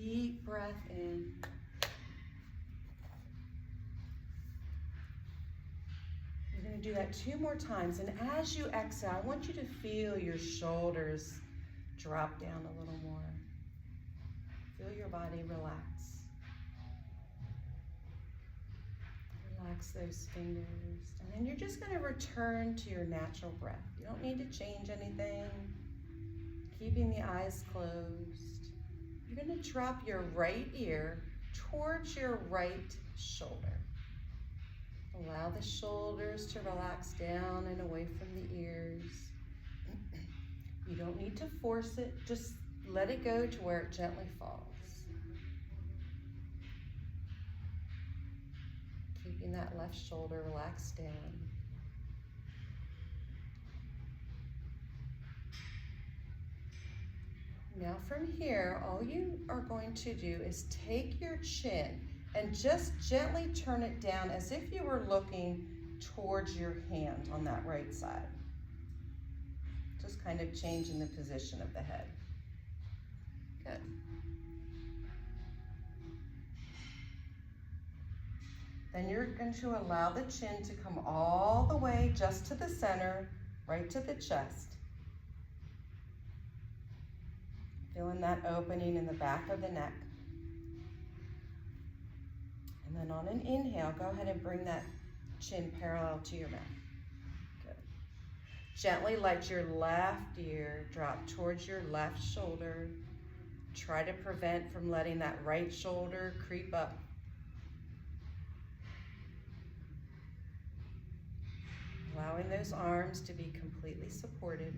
deep breath in. You're going to do that 2 more times. And as you exhale, I want you to feel your shoulders drop down a little more. Feel your body relax. Relax those fingers. And then you're just going to return to your natural breath. You don't need to change anything. Keeping the eyes closed. You're going to drop your right ear towards your right shoulder. Allow the shoulders to relax down and away from the ears. You don't need to force it. Just let it go to where it gently falls. Keeping that left shoulder relaxed down. Now from here, all you are going to do is take your chin and just gently turn it down as if you were looking towards your hand on that right side. Just kind of changing the position of the head. Good. Then you're going to allow the chin to come all the way just to the center, right to the chest. Feeling that opening in the back of the neck. And then on an inhale, go ahead and bring that chin parallel to your mouth. Good. Gently let your left ear drop towards your left shoulder. Try to prevent from letting that right shoulder creep up. Allowing those arms to be completely supported.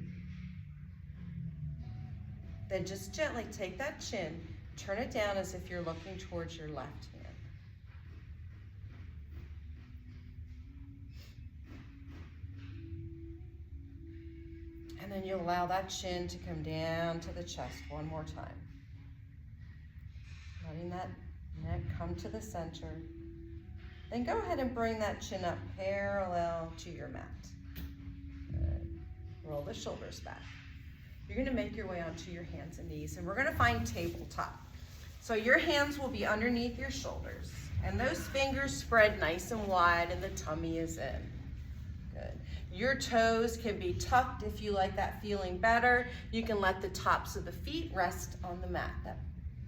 Then just gently take that chin, turn it down as if you're looking towards your left hand. And then you'll allow that chin to come down to the chest one more time. Letting that neck come to the center. Then go ahead and bring that chin up parallel to your mat. Good. Roll the shoulders back. You're going to make your way onto your hands and knees, and we're going to find tabletop. So your hands will be underneath your shoulders, and those fingers spread nice and wide, and the tummy is in. Good. Your toes can be tucked if you like that feeling better. You can let the tops of the feet rest on the mat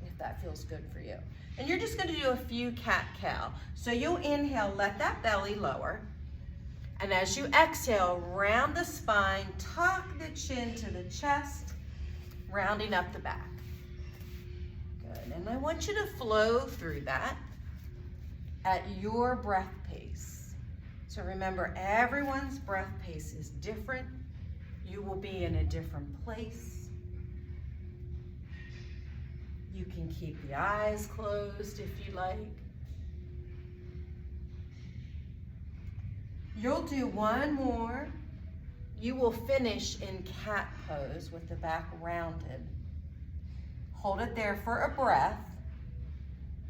if that feels good for you. And you're just going to do a few cat-cow. So you'll inhale, let that belly lower. And as you exhale, round the spine, tuck the chin to the chest, rounding up the back. Good, and I want you to flow through that at your breath pace. So remember, everyone's breath pace is different. You will be in a different place. You can keep the eyes closed if you like. You'll do one more. You will finish in cat pose with the back rounded. Hold it there for a breath.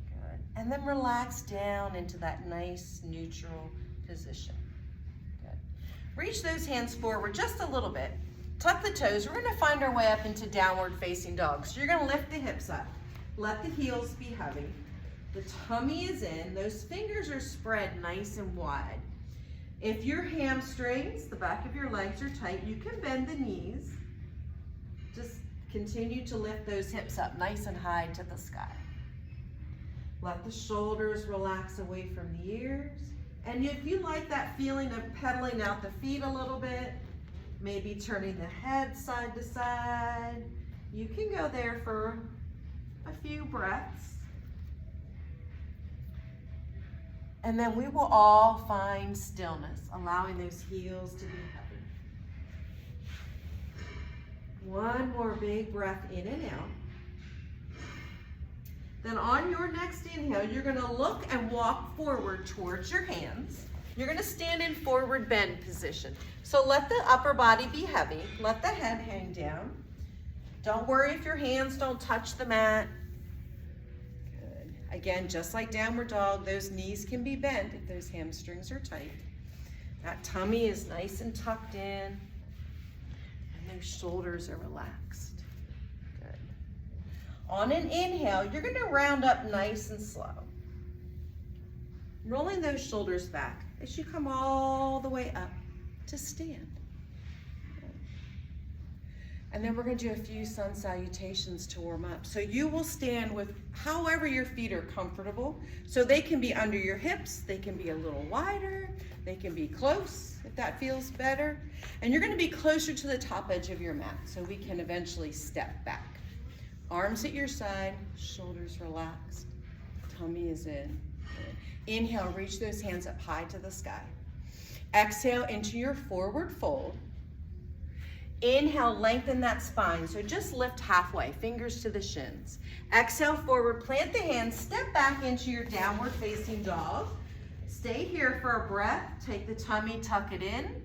Good. And then relax down into that nice neutral position. Good. Reach those hands forward just a little bit. Tuck the toes. We're going to find our way up into downward facing dog. So you're going to lift the hips up. Let the heels be heavy. The tummy is in. Those fingers are spread nice and wide. If your hamstrings, the back of your legs are tight, you can bend the knees. Just continue to lift those hips up nice and high to the sky. Let the shoulders relax away from the ears. And if you like that feeling of pedaling out the feet a little bit, maybe turning the head side to side, you can go there for a few breaths. And then we will all find stillness, allowing those heels to be heavy. One more big breath in and out. Then on your next inhale, you're going to look and walk forward towards your hands. You're going to stand in forward bend position. So let the upper body be heavy. Let the head hang down. Don't worry if your hands don't touch the mat. Again, just like downward dog, those knees can be bent if those hamstrings are tight. That tummy is nice and tucked in, and those shoulders are relaxed. Good. On an inhale, you're gonna round up nice and slow. Rolling those shoulders back as you come all the way up to stand. And then we're gonna do a few sun salutations to warm up. So you will stand with however your feet are comfortable. So they can be under your hips, they can be a little wider, they can be close if that feels better. And you're gonna be closer to the top edge of your mat so we can eventually step back. Arms at your side, shoulders relaxed, tummy is in. Inhale, reach those hands up high to the sky. Exhale into your forward fold. Inhale, lengthen that spine. So just lift halfway, fingers to the shins. Exhale, forward, plant the hands, step back into your downward facing dog. Stay here for a breath. Take the tummy, tuck it in.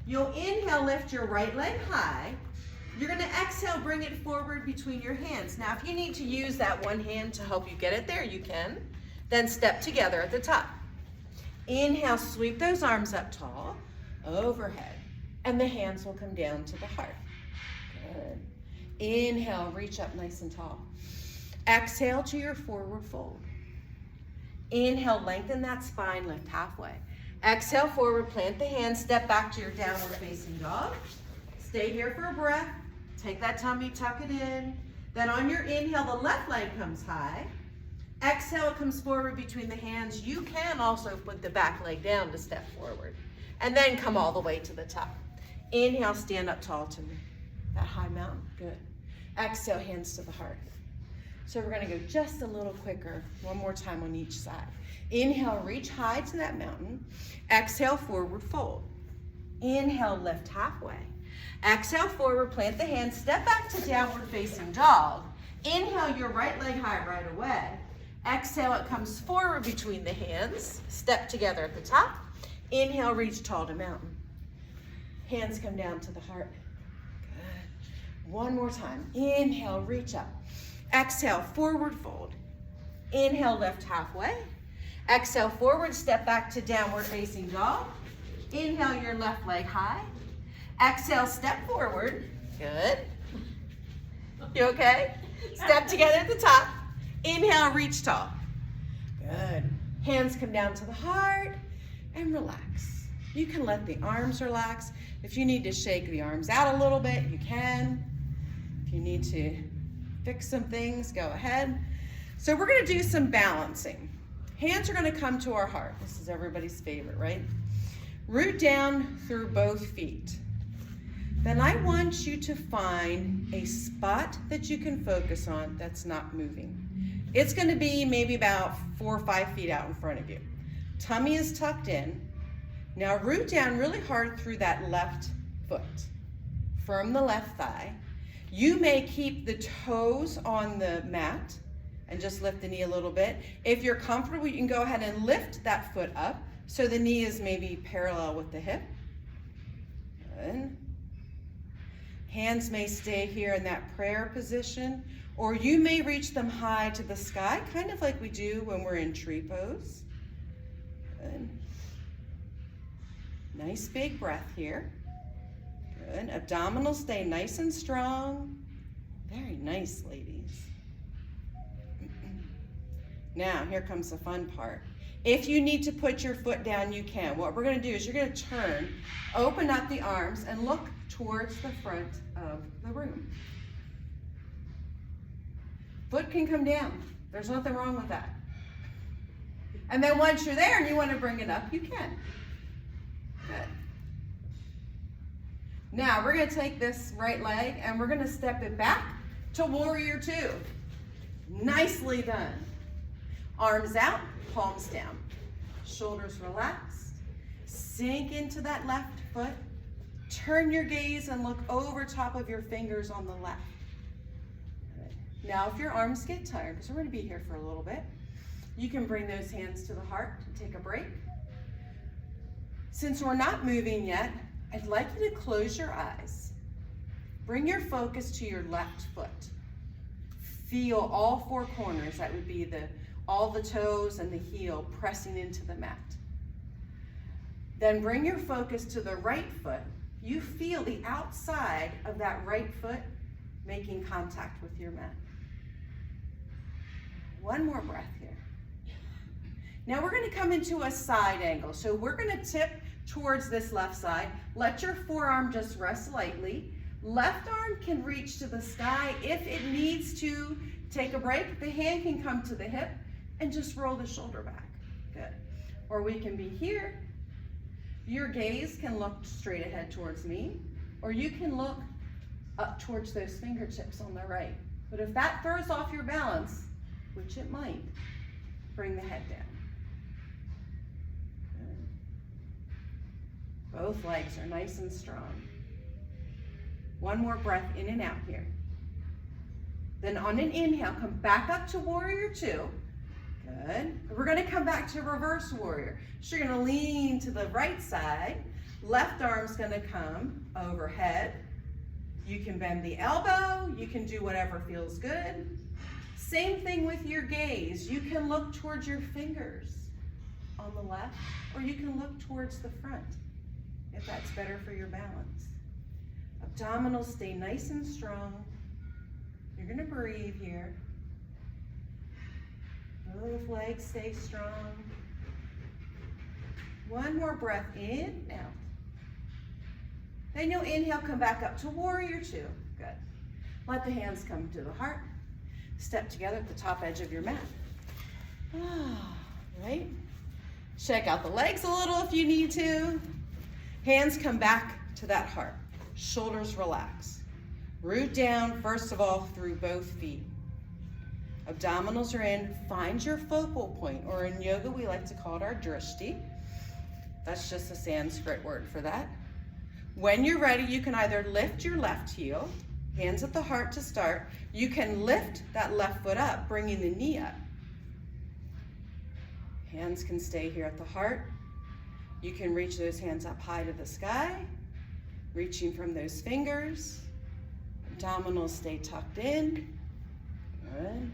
You'll inhale, lift your right leg high. You're gonna exhale, bring it forward between your hands. Now, if you need to use that one hand to help you get it there, you can. Then step together at the top. Inhale, sweep those arms up tall, overhead, and the hands will come down to the heart. Good. Inhale, reach up nice and tall. Exhale to your forward fold. Inhale, lengthen that spine, lift halfway. Exhale, forward, plant the hands, step back to your downward facing dog. Stay here for a breath. Take that tummy, tuck it in. Then on your inhale, the left leg comes high. Exhale, it comes forward between the hands. You can also put the back leg down to step forward. And then come all the way to the top. Inhale, stand up tall to that high mountain. Good. Exhale, hands to the heart. So we're gonna go just a little quicker. One more time on each side. Inhale, reach high to that mountain. Exhale, forward fold. Inhale, lift halfway. Exhale, forward, plant the hands, step back to downward facing dog. Inhale, your right leg high right away. Exhale, it comes forward between the hands. Step together at the top. Inhale, reach tall to mountain. Hands come down to the heart. Good. One more time. Inhale, reach up. Exhale, forward fold. Inhale, lift halfway. Exhale, forward, step back to downward facing dog. Inhale, your left leg high. Exhale, step forward. Good. You okay? Step together at the top. Inhale, reach tall. Good. Hands come down to the heart and relax. You can let the arms relax. If you need to shake the arms out a little bit, you can. If you need to fix some things, go ahead. So we're gonna do some balancing. Hands are gonna come to our heart. This is everybody's favorite, right? Root down through both feet. Then I want you to find a spot that you can focus on that's not moving. It's gonna be maybe about 4 or 5 feet out in front of you. Tummy is tucked in. Now root down really hard through that left foot. Firm the left thigh. You may keep the toes on the mat and just lift the knee a little bit. If you're comfortable, you can go ahead and lift that foot up so the knee is maybe parallel with the hip. Good. Hands may stay here in that prayer position, or you may reach them high to the sky, kind of like we do when we're in tree pose. Good. Nice big breath here. Good. Abdominals stay nice and strong. Very nice, ladies. Now, here comes the fun part. If you need to put your foot down, you can. What we're gonna do is you're gonna turn, open up the arms, and look towards the front of the room. Foot can come down. There's nothing wrong with that. And then once you're there and you want to bring it up, you can. Good. Now we're going to take this right leg and we're going to step it back to warrior two. Nicely done. Arms out, palms down. Shoulders relaxed. Sink into that left foot. Turn your gaze and look over top of your fingers on the left. Good. Now if your arms get tired, because we're going to be here for a little bit, you can bring those hands to the heart and take a break. Since we're not moving yet, I'd like you to close your eyes. Bring your focus to your left foot. Feel all four corners. That would be all the toes and the heel pressing into the mat. Then bring your focus to the right foot. You feel the outside of that right foot making contact with your mat. One more breath here. Now we're gonna come into a side angle. So we're gonna tip towards this left side. Let your forearm just rest lightly. Left arm can reach to the sky. If it needs to take a break, the hand can come to the hip and just roll the shoulder back. Good. Or we can be here. Your gaze can look straight ahead towards me, or you can look up towards those fingertips on the right. But if that throws off your balance, which it might, bring the head down. Good. Both legs are nice and strong. One more breath in and out here. Then on an inhale, come back up to warrior two. Good. We're going to come back to reverse warrior. So you're going to lean to the right side. Left arm's going to come overhead. You can bend the elbow. You can do whatever feels good. Same thing with your gaze. You can look towards your fingers on the left, or you can look towards the front if that's better for your balance. Abdominals stay nice and strong. You're going to breathe here. Both legs stay strong. One more breath in, out. Then you'll inhale, come back up to warrior two. Good. Let the hands come to the heart. Step together at the top edge of your mat. Right? Check out the legs a little if you need to. Hands come back to that heart. Shoulders relax. Root down, first of all, through both feet. Abdominals are in. Find your focal point, or in yoga, we like to call it our drishti. That's just a Sanskrit word for that. When you're ready, you can either lift your left heel, hands at the heart to start. You can lift that left foot up, bringing the knee up. Hands can stay here at the heart. You can reach those hands up high to the sky, reaching from those fingers. Abdominals stay tucked in. Good.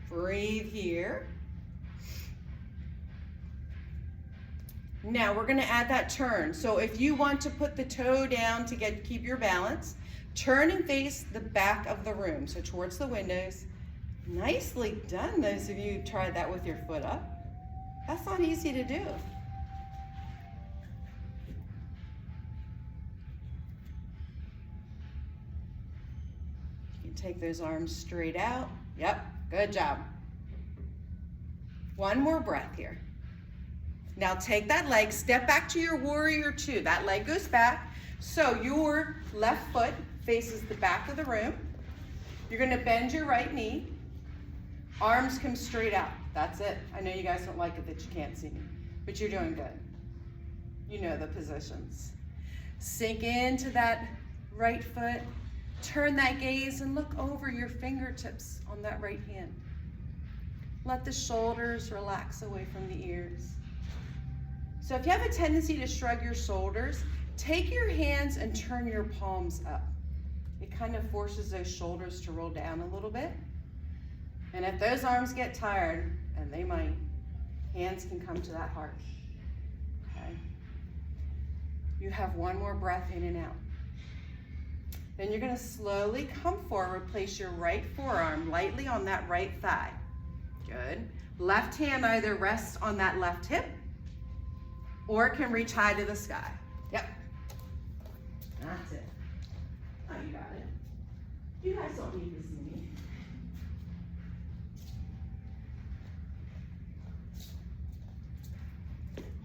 Breathe here. Now we're going to add that turn. So if you want to put the toe down to keep your balance, turn and face the back of the room, so towards the windows. Nicely done, those of you who tried that with your foot up. That's not easy to do. You can take those arms straight out. Yep, good job. One more breath here. Now take that leg, step back to your warrior two. That leg goes back. So your left foot faces the back of the room. You're going to bend your right knee. Arms come straight out. That's it. I know you guys don't like it that you can't see me, but you're doing good. You know the positions. Sink into that right foot. Turn that gaze and look over your fingertips on that right hand. Let the shoulders relax away from the ears. So if you have a tendency to shrug your shoulders, take your hands and turn your palms up. It kind of forces those shoulders to roll down a little bit. And if those arms get tired, and they might, hands can come to that heart. Okay? You have one more breath in and out. Then you're going to slowly come forward, place your right forearm lightly on that right thigh. Good. Left hand either rests on that left hip, or it can reach high to the sky. Yep. That's it. Oh, you got it. You guys don't need to see me.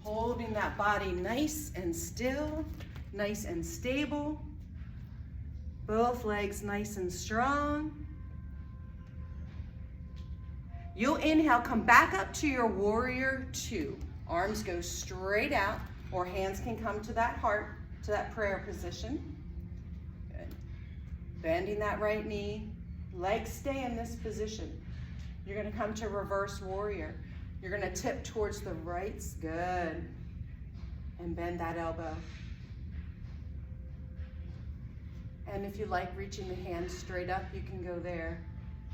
Holding that body nice and still, nice and stable. Both legs nice and strong. You'll inhale, come back up to your warrior two. Arms go straight out, or hands can come to that heart, to that prayer position. Good. Bending that right knee. Legs stay in this position. You're going to come to reverse warrior. You're going to tip towards the right. Good. And bend that elbow. And if you like reaching the hands straight up, you can go there.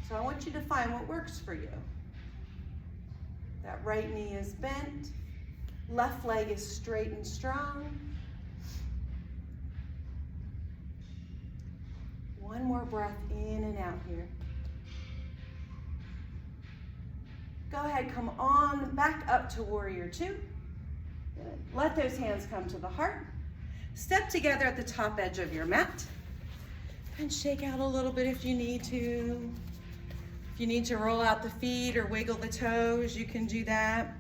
So I want you to find what works for you. That right knee is bent. Left leg is straight and strong. One more breath in and out here. Go ahead, come on back up to warrior two. Good. Let those hands come to the heart. Step together at the top edge of your mat. And shake out a little bit if you need to. If you need to roll out the feet or wiggle the toes, you can do that.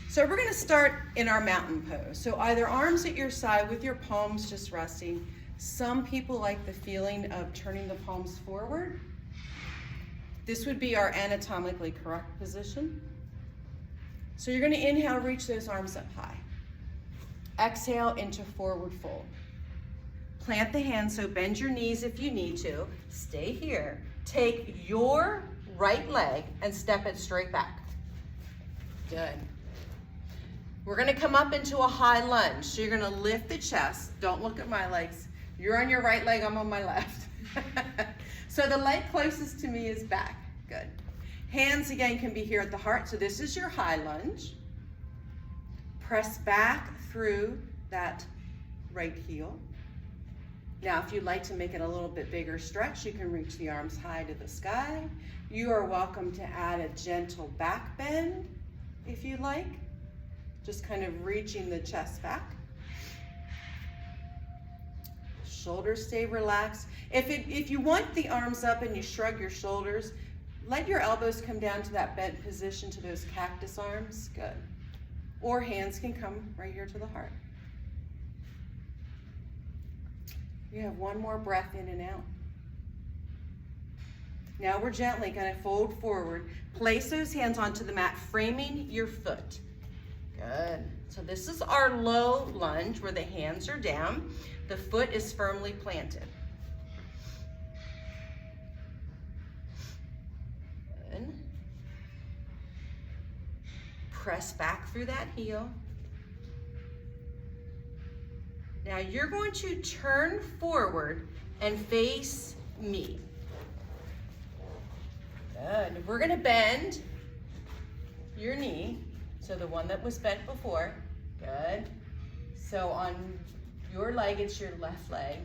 So we're gonna start in our mountain pose. So either arms at your side with your palms just resting. Some people like the feeling of turning the palms forward. This would be our anatomically correct position. So you're gonna inhale, reach those arms up high. Exhale into forward fold. Plant the hands, so bend your knees if you need to. Stay here. Take your right leg and step it straight back. Good. We're gonna come up into a high lunge. So you're gonna lift the chest. Don't look at my legs. You're on your right leg, I'm on my left. So the leg closest to me is back. Good. Hands again can be here at the heart. So this is your high lunge. Press back through that right heel. Now, if you'd like to make it a little bit bigger stretch, you can reach the arms high to the sky. You are welcome to add a gentle back bend if you like. Just kind of reaching the chest back. Shoulders stay relaxed. If you want the arms up and you shrug your shoulders, let your elbows come down to that bent position to those cactus arms. Good. Or hands can come right here to the heart. You have one more breath in and out. Now we're gently going to fold forward. Place those hands onto the mat, framing your foot. Good. So this is our low lunge where the hands are down. The foot is firmly planted. Good. Press back through that heel. Now you're going to turn forward and face me. Good. We're going to bend your knee, so the one that was bent before. Good. So on your leg, it's your left leg.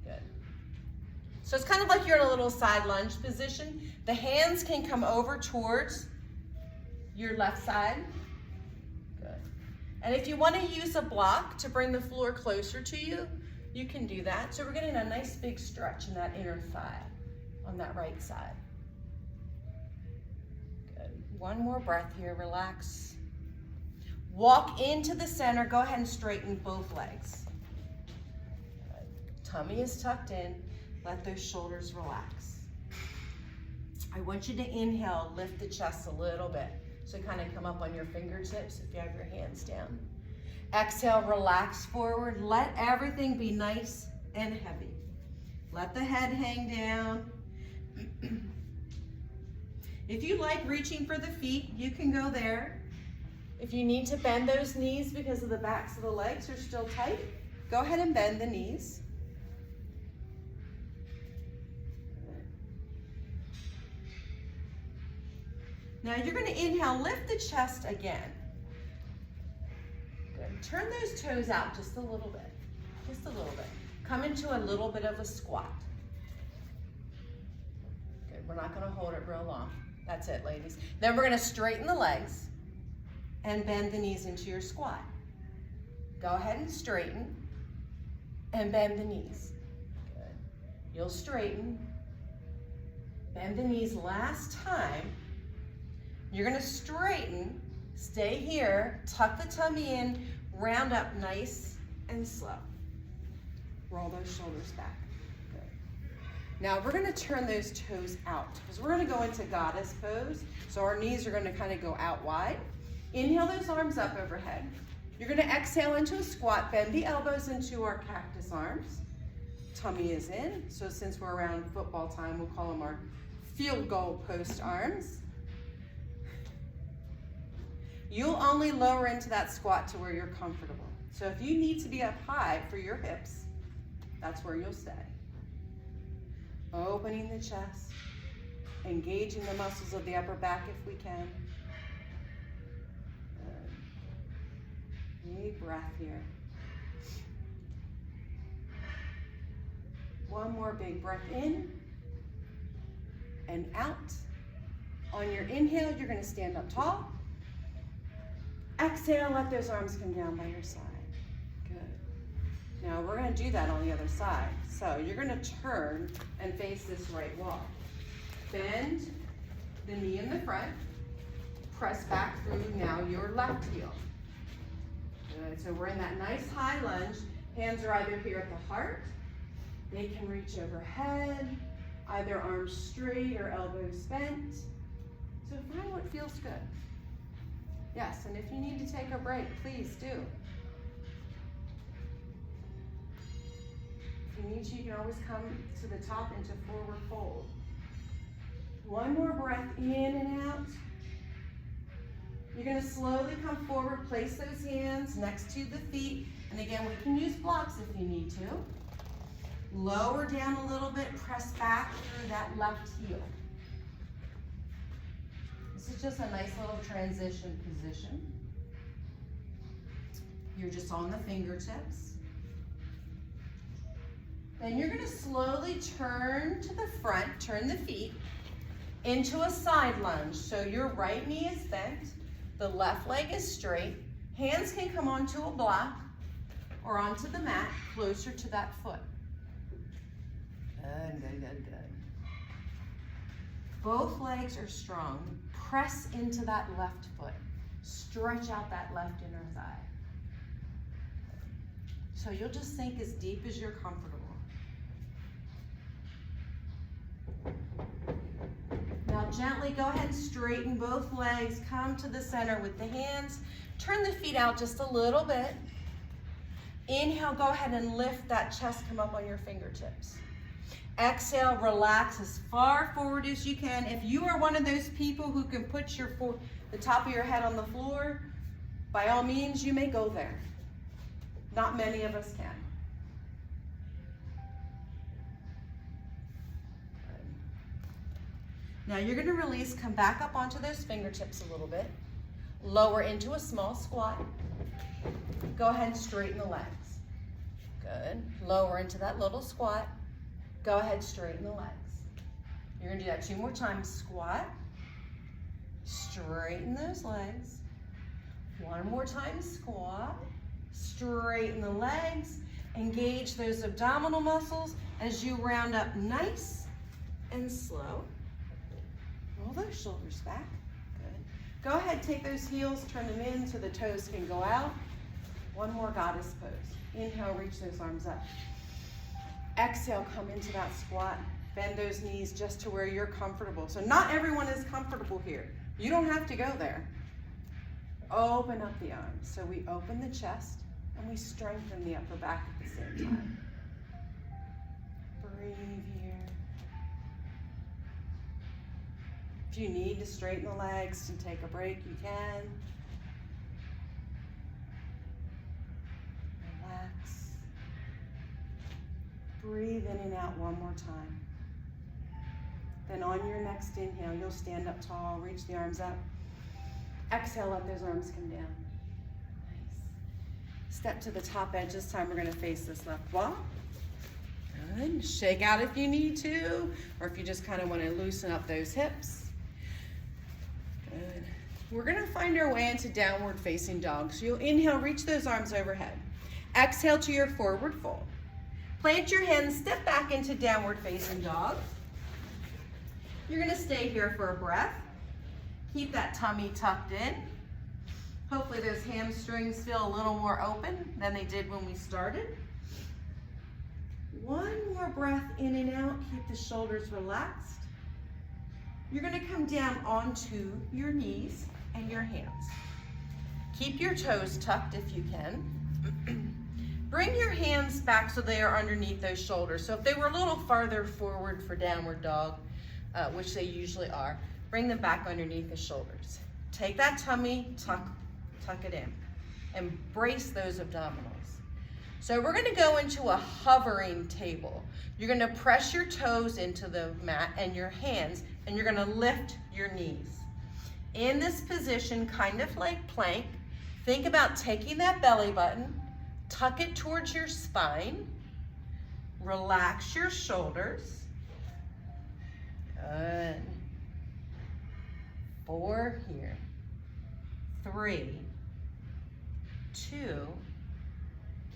Good. So it's kind of like you're in a little side lunge position. The hands can come over towards your left side. Good. And if you want to use a block to bring the floor closer to you, you can do that. So we're getting a nice big stretch in that inner thigh on that right side. Good. One more breath here, relax. Walk into the center, go ahead and straighten both legs. Good. Tummy is tucked in, let those shoulders relax. I want you to inhale, lift the chest a little bit. So kind of come up on your fingertips if you have your hands down. Exhale, relax forward. Let everything be nice and heavy. Let the head hang down. If you like reaching for the feet, you can go there. If you need to bend those knees because of the backs of the legs are still tight, go ahead and bend the knees. Now you're going to inhale, lift the chest again. Good. Turn those toes out just a little bit. Just a little bit. Come into a little bit of a squat. Good. We're not going to hold it real long. That's it, ladies. Then we're going to straighten the legs and bend the knees into your squat. Go ahead and straighten and bend the knees. Good. You'll straighten, bend the knees last time. You're going to straighten, stay here, tuck the tummy in, round up nice and slow. Roll those shoulders back. Good. Now we're going to turn those toes out because we're going to go into goddess pose. So our knees are going to kind of go out wide. Inhale those arms up overhead. You're going to exhale into a squat, bend the elbows into our cactus arms. Tummy is in. So since we're around football time, we'll call them our field goal post arms. You'll only lower into that squat to where you're comfortable. So if you need to be up high for your hips, that's where you'll stay. Opening the chest, engaging the muscles of the upper back if we can. Good. Deep breath here. One more big breath in and out. On your inhale, you're gonna stand up tall. Exhale, let those arms come down by your side. Good. Now we're gonna do that on the other side. So you're gonna turn and face this right wall. Bend the knee in the front. Press back through now your left heel. Good, so we're in that nice high lunge. Hands are either here at the heart. They can reach overhead, either arms straight or elbows bent. So find what feels good. Yes, and if you need to take a break, please do. If you need to, you can always come to the top into forward fold. One more breath in and out. You're gonna slowly come forward, place those hands next to the feet. And again, we can use blocks if you need to. Lower down a little bit, press back through that left heel. This is just a nice little transition position. You're just on the fingertips. Then you're gonna slowly turn to the front, turn the feet into a side lunge. So your right knee is bent, the left leg is straight. Hands can come onto a block or onto the mat closer to that foot. Good, good, good, good. Both legs are strong. Press into that left foot. Stretch out that left inner thigh. So you'll just sink as deep as you're comfortable. Now gently go ahead and straighten both legs. Come to the center with the hands. Turn the feet out just a little bit. Inhale, go ahead and lift that chest, come up on your fingertips. Exhale, relax as far forward as you can. If you are one of those people who can put the top of your head on the floor, by all means, you may go there. Not many of us can. Good. Now you're gonna release, come back up onto those fingertips a little bit. Lower into a small squat. Go ahead and straighten the legs. Good. Lower into that little squat. Go ahead, straighten the legs. You're gonna do that 2 more times. Squat, straighten those legs. 1 more time, squat, straighten the legs. Engage those abdominal muscles as you round up nice and slow. Roll those shoulders back. Good. Go ahead, take those heels, turn them in so the toes can go out. 1 more goddess pose. Inhale, reach those arms up. Exhale, come into that squat. Bend those knees just to where you're comfortable. So not everyone is comfortable here. You don't have to go there. Open up the arms. So we open the chest and we strengthen the upper back at the same time. Breathe here. If you need to straighten the legs and take a break, you can. Relax. Breathe in and out 1 more time. Then on your next inhale, you'll stand up tall, reach the arms up. Exhale, let those arms come down. Nice. Step to the top edge. This time we're gonna face this left wall. Good. Shake out if you need to, or if you just kind of want to loosen up those hips. Good. We're gonna find our way into downward facing dog. So you'll inhale, reach those arms overhead. Exhale to your forward fold. Plant your hands, step back into downward facing dog. You're gonna stay here for a breath. Keep that tummy tucked in. Hopefully those hamstrings feel a little more open than they did when we started. 1 more breath in and out, keep the shoulders relaxed. You're gonna come down onto your knees and your hands. Keep your toes tucked if you can. Bring your hands back so they are underneath those shoulders. So if they were a little farther forward for downward dog, which they usually are, bring them back underneath the shoulders. Take that tummy, tuck it in. Embrace those abdominals. So we're gonna go into a hovering table. You're gonna press your toes into the mat and your hands, and you're gonna lift your knees. In this position, kind of like plank, think about taking that belly button, tuck it towards your spine, relax your shoulders. Good. here. 3, 2.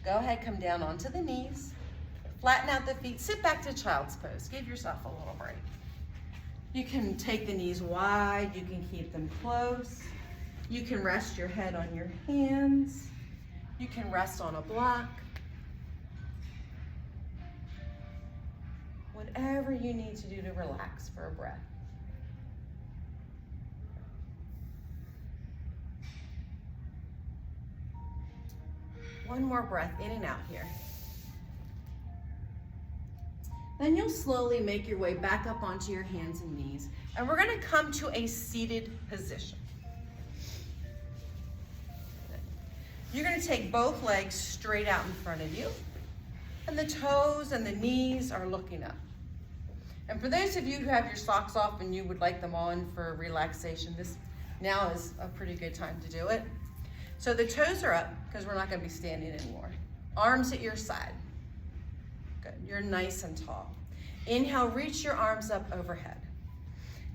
Go ahead, come down onto the knees. Flatten out the feet. Sit back to child's pose. Give yourself a little break. You can take the knees wide. You can keep them close. You can rest your head on your hands. You can rest on a block. Whatever you need to do to relax for a breath. One more breath in and out here. Then you'll slowly make your way back up onto your hands and knees, and we're going to come to a seated position. You're going to take both legs straight out in front of you, and the toes and the knees are looking up. And for those of you who have your socks off and you would like them on for relaxation, this now is a pretty good time to do it. So the toes are up because we're not going to be standing anymore. Arms at your side. Good. You're nice and tall. Inhale, reach your arms up overhead.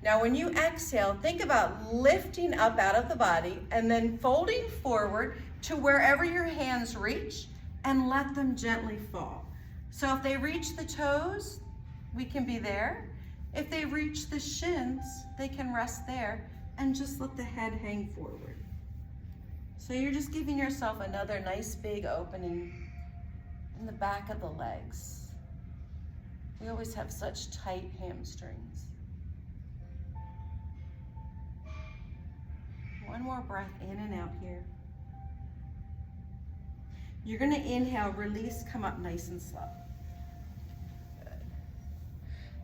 Now when you exhale, think about lifting up out of the body and then folding forward to wherever your hands reach and let them gently fall. So if they reach the toes, we can be there. If they reach the shins, they can rest there and just let the head hang forward. So you're just giving yourself another nice big opening in the back of the legs. We always have such tight hamstrings. One more breath in and out here. You're going to inhale, release, come up nice and slow. Good.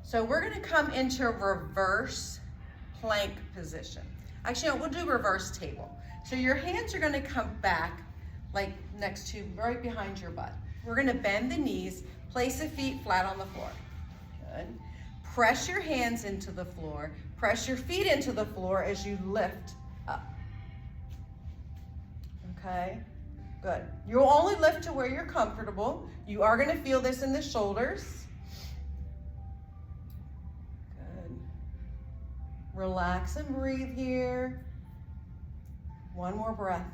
So we're going to come into reverse plank position. Actually, no, we'll do reverse table. So your hands are going to come back like next to, right behind your butt. We're going to bend the knees, place the feet flat on the floor. Good. Press your hands into the floor. Press your feet into the floor as you lift up. Okay, good. You'll only lift to where you're comfortable. You are going to feel this in the shoulders. Good. Relax and breathe here. One more breath.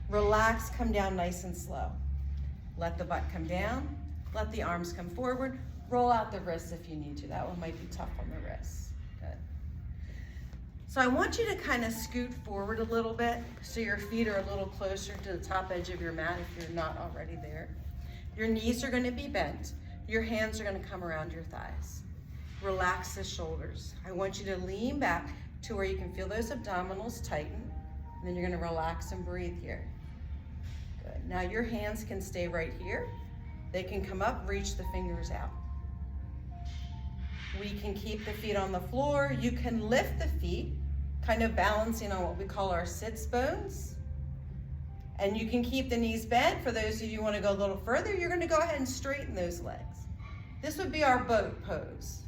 Relax, come down nice and slow. Let the butt come down. Let the arms come forward. Roll out the wrists if you need to. That one might be tough on the wrists. Good. So I want you to kind of scoot forward a little bit so your feet are a little closer to the top edge of your mat if you're not already there. Your knees are going to be bent. Your hands are going to come around your thighs. Relax the shoulders. I want you to lean back to where you can feel those abdominals tighten. And then you're going to relax and breathe here. Good. Now your hands can stay right here. They can come up, reach the fingers out. We can keep the feet on the floor. You can lift the feet, kind of balancing on what we call our sits bones. And you can keep the knees bent. For those of you who want to go a little further, you're going to go ahead and straighten those legs. This would be our boat pose.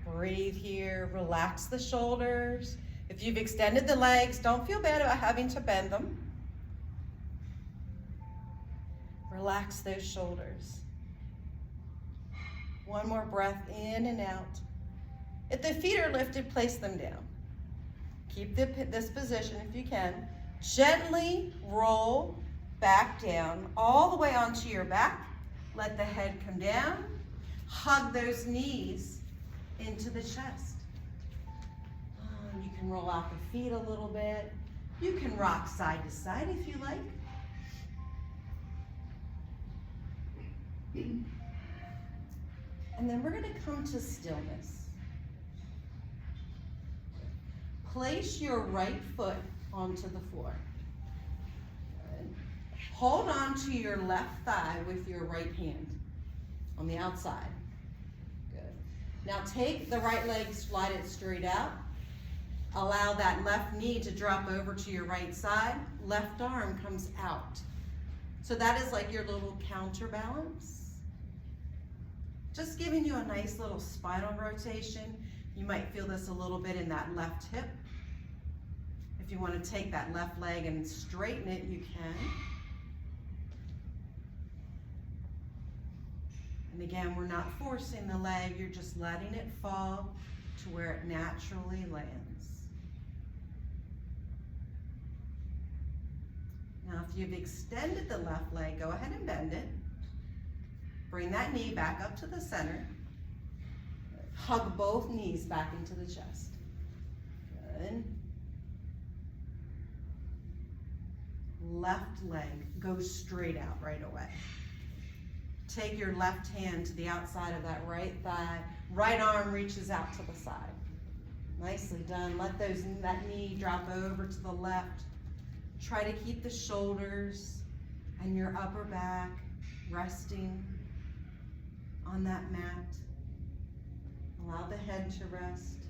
Breathe here, relax the shoulders. If you've extended the legs, don't feel bad about having to bend them. Relax those shoulders. One more breath in and out. If the feet are lifted, place them down. Keep this position if you can. Gently roll back down all the way onto your back. Let the head come down. Hug those knees into the chest. You can roll out the feet a little bit. You can rock side to side if you like. And then we're going to come to stillness. Place your right foot onto the floor. Good. Hold on to your left thigh with your right hand on the outside. Now take the right leg, slide it straight out. Allow that left knee to drop over to your right side. Left arm comes out. So that is like your little counterbalance. Just giving you a nice little spinal rotation. You might feel this a little bit in that left hip. If you want to take that left leg and straighten it, you can. And again, we're not forcing the leg, you're just letting it fall to where it naturally lands. Now, if you've extended the left leg, go ahead and bend it. Bring that knee back up to the center. Hug both knees back into the chest. Good. Left leg goes straight out right away. Take your left hand to the outside of that right thigh. Right arm reaches out to the side. Nicely done. Let that knee drop over to the left. Try to keep the shoulders and your upper back resting on that mat. Allow the head to rest.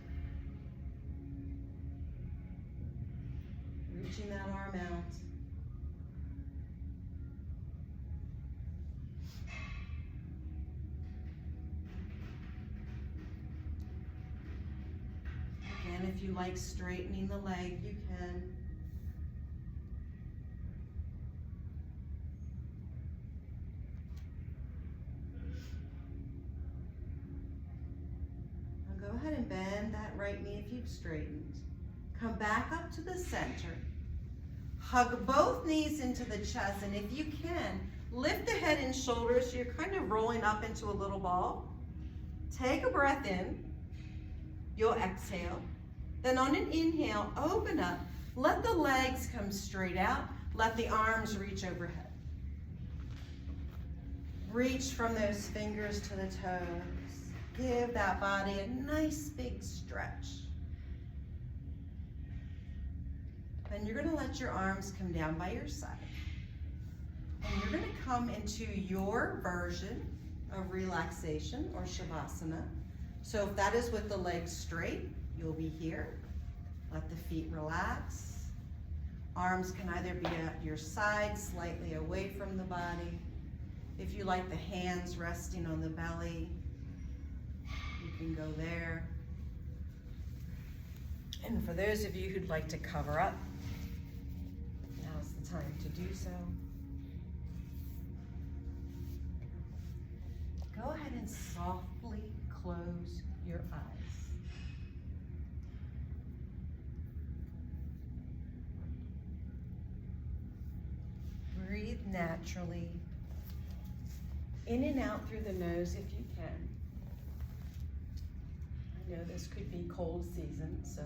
Reaching that arm out. Again, if you like straightening the leg, you can. Now go ahead and bend that right knee if you've straightened. Come back up to the center. Hug both knees into the chest, and if you can, lift the head and shoulders so you're kind of rolling up into a little ball. Take a breath in. You'll exhale. Then on an inhale, open up. Let the legs come straight out. Let the arms reach overhead. Reach from those fingers to the toes. Give that body a nice big stretch. Then you're going to let your arms come down by your side. And you're going to come into your version of relaxation or shavasana. So if that is with the legs straight, you'll be here. Let the feet relax. Arms can either be at your side, slightly away from the body. If you like the hands resting on the belly, you can go there. And for those of you who'd like to cover up, now's the time to do so. Go ahead and softly close your eyes. Breathe naturally, in and out through the nose if you can. I know this could be cold season, so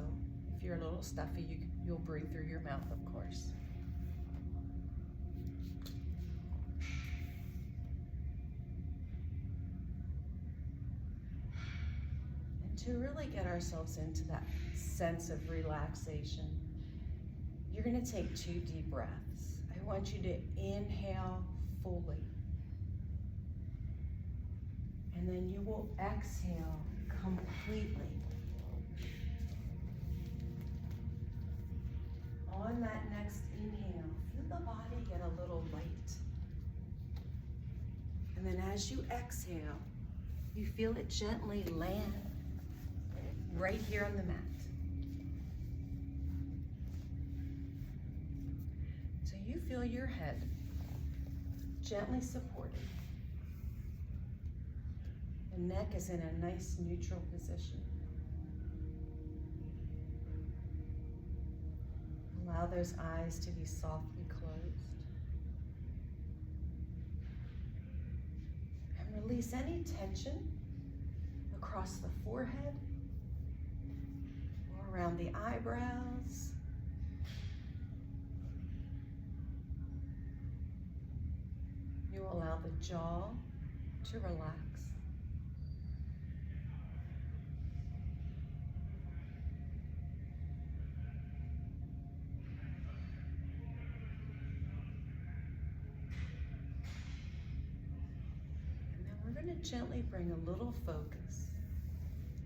if you're a little stuffy, you'll breathe through your mouth, of course. And to really get ourselves into that sense of relaxation, you're going to take 2 deep breaths. I want you to inhale fully. And then you will exhale completely. On that next inhale, feel the body get a little light. And then as you exhale, you feel it gently land right here on the mat. So you feel your head gently supported. The neck is in a nice neutral position. Allow those eyes to be softly closed. And release any tension across the forehead or around the eyebrows. You allow the jaw to relax. Gently bring a little focus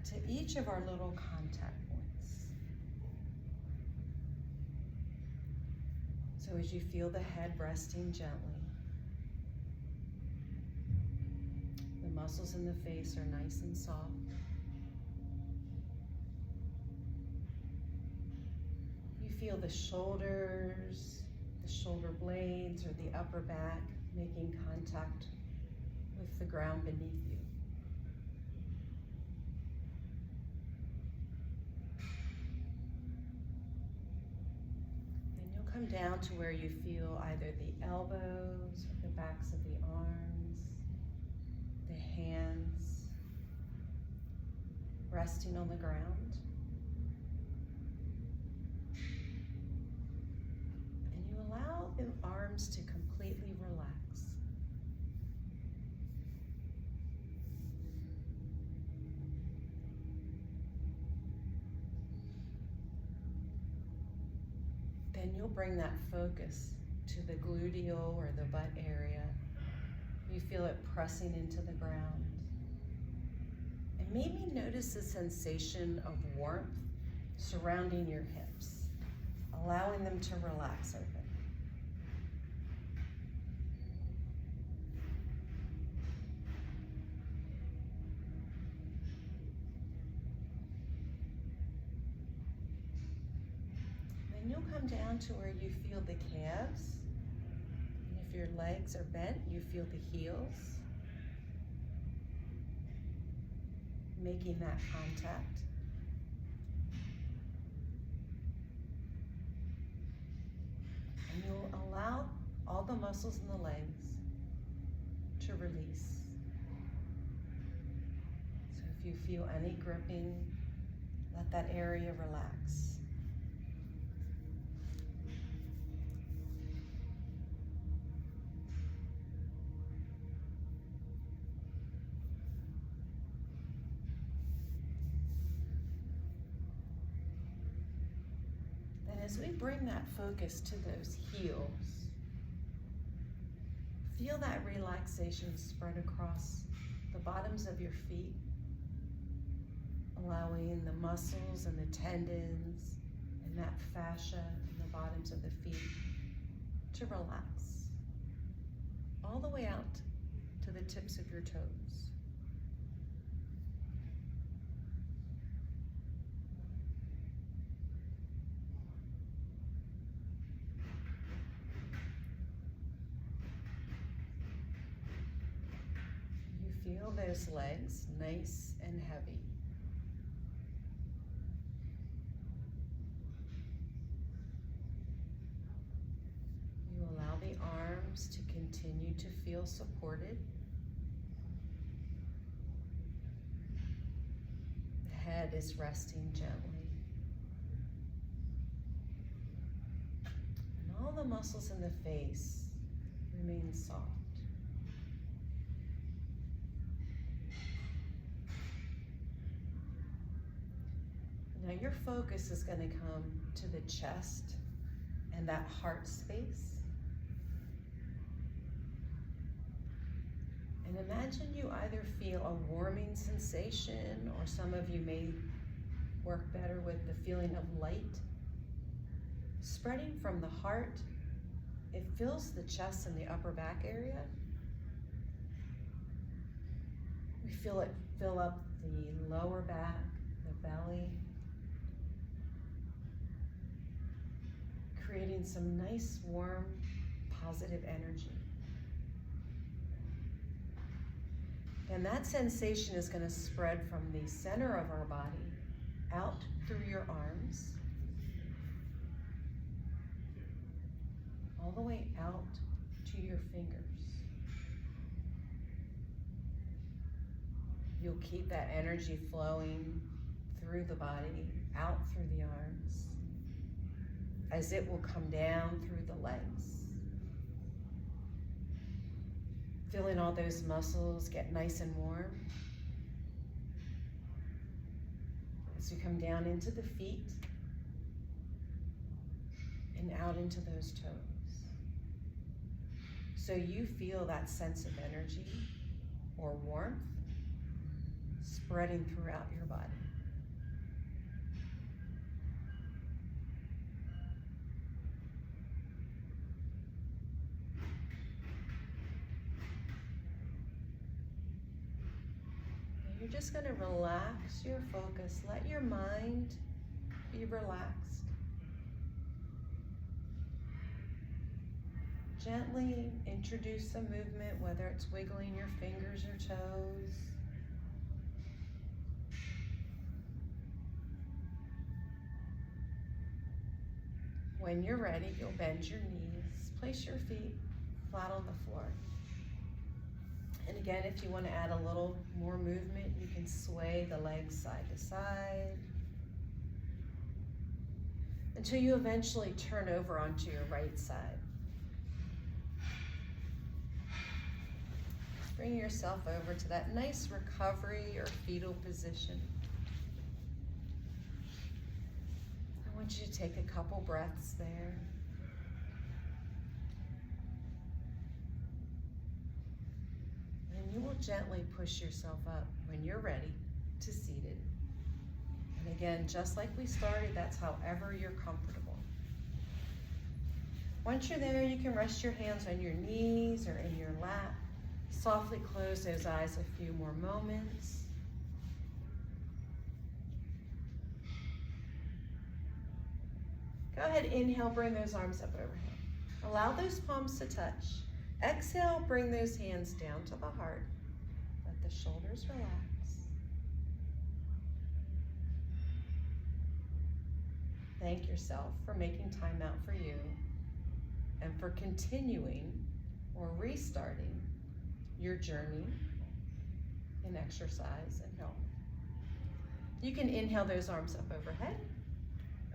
to each of our little contact points. So as you feel the head resting gently, the muscles in the face are nice and soft. You feel the shoulders, the shoulder blades, or the upper back making contact with the ground beneath you. down to where you feel either the elbows or the backs of the arms, the hands resting on the ground. And you allow the arms to completely relax. Then you'll bring that focus to the gluteal or the butt area. You feel it pressing into the ground. And maybe notice the sensation of warmth surrounding your hips, allowing them to relax open. You'll come down to where you feel the calves. And if your legs are bent, you feel the heels. Making that contact. And you'll allow all the muscles in the legs to release. So if you feel any gripping, let that area relax. As we bring that focus to those heels, feel that relaxation spread across the bottoms of your feet, allowing the muscles and the tendons and that fascia in the bottoms of the feet to relax all the way out to the tips of your toes. Feel those legs nice and heavy. You allow the arms to continue to feel supported. The head is resting gently. And all the muscles in the face remain soft. Now your focus is going to come to the chest and that heart space. And imagine you either feel a warming sensation, or some of you may work better with the feeling of light spreading from the heart. It fills the chest and the upper back area. We feel it fill up the lower back, the belly, creating some nice, warm, positive energy. And that sensation is going to spread from the center of our body out through your arms, all the way out to your fingers. You'll keep that energy flowing through the body, out through the arms, as it will come down through the legs. Feeling all those muscles get nice and warm. As you come down into the feet and out into those toes. So you feel that sense of energy or warmth spreading throughout your body. You're just going to relax your focus. Let your mind be relaxed. Gently introduce some movement, whether it's wiggling your fingers or toes. When you're ready, you'll bend your knees, place your feet flat on the floor. And again, if you want to add a little more movement, you can sway the legs side to side until you eventually turn over onto your right side. Bring yourself over to that nice recovery or fetal position. I want you to take a couple breaths there. And you will gently push yourself up when you're ready to seated. And again, just like we started, that's however you're comfortable. Once you're there, you can rest your hands on your knees or in your lap. Softly close those eyes a few more moments. Go ahead, inhale, bring those arms up overhead. Allow those palms to touch. Exhale, bring those hands down to the heart. Let the shoulders relax. Thank yourself for making time out for you and for continuing or restarting your journey in exercise and health. You can inhale those arms up overhead.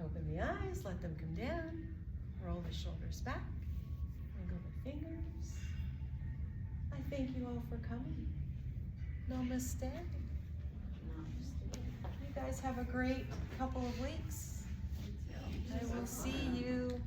Open the eyes, let them come down. Roll the shoulders back. Wiggle the fingers. I thank you all for coming. Namaste. You guys have a great couple of weeks. I will see you